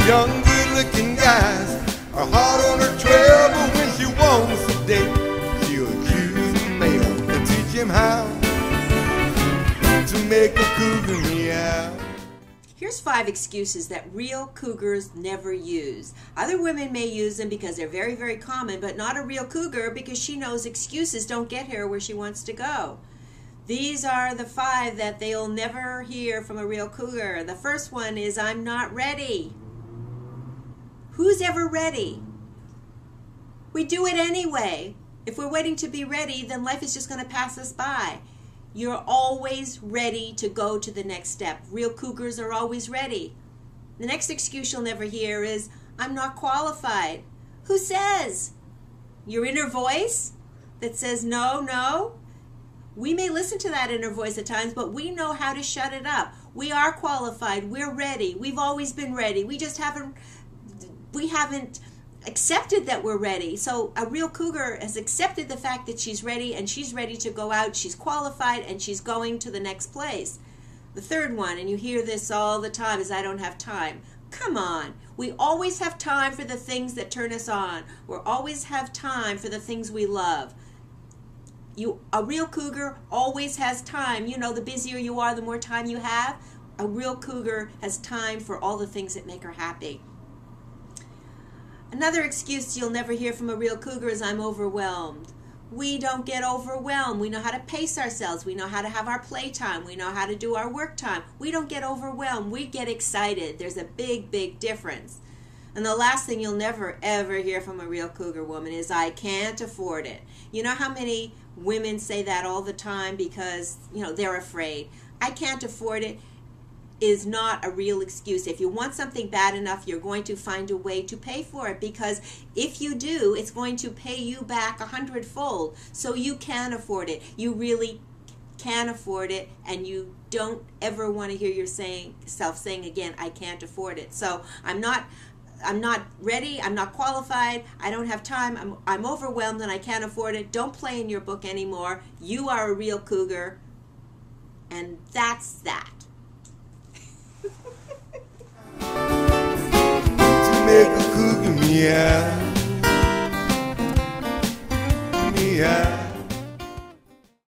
Young, good-looking guys are hot on her trail, but when she wants a date, she'll accuse the male and teach him how to make a cougar meow. Here's 5 excuses that real cougars never use. Other women may use them because they're very, very common, but not a real cougar, because she knows excuses don't get her where she wants to go. These are the 5 that they'll never hear from a real cougar. The first one is, I'm not ready. Who's ever ready? We do it anyway. If we're waiting to be ready, then life is just going to pass us by. You're always ready to go to the next step. Real cougars are always ready. The next excuse you'll never hear is, I'm not qualified. Who says? Your inner voice that says no, no? We may listen to that inner voice at times, but we know how to shut it up. We are qualified. We're ready. We've always been ready. We haven't accepted that we're ready. So a real cougar has accepted the fact that she's ready, and she's ready to go out. She's qualified, and she's going to the next place. The third one, and you hear this all the time, is I don't have time. Come on. We always have time for the things that turn us on. We always have time for the things we love. A real cougar always has time. You know, the busier you are, the more time you have. A real cougar has time for all the things that make her happy. Another excuse you'll never hear from a real cougar is, I'm overwhelmed. We don't get overwhelmed. We know how to pace ourselves. We know how to have our playtime. We know how to do our work time. We don't get overwhelmed. We get excited. There's a big, big difference. And the last thing you'll never, ever hear from a real cougar woman is, I can't afford it. You know how many women say that all the time because, you know, they're afraid. I can't afford it is not a real excuse. If you want something bad enough, you're going to find a way to pay for it, because if you do, it's going to pay you back 100-fold. So you can afford it. You really can afford it, and you don't ever want to hear yourself saying again, I can't afford it. So I'm not ready, I'm not qualified, I don't have time, I'm overwhelmed and I can't afford it. Don't play in your book anymore. You are a real cougar, and that's that. To make a cougar meow, meow.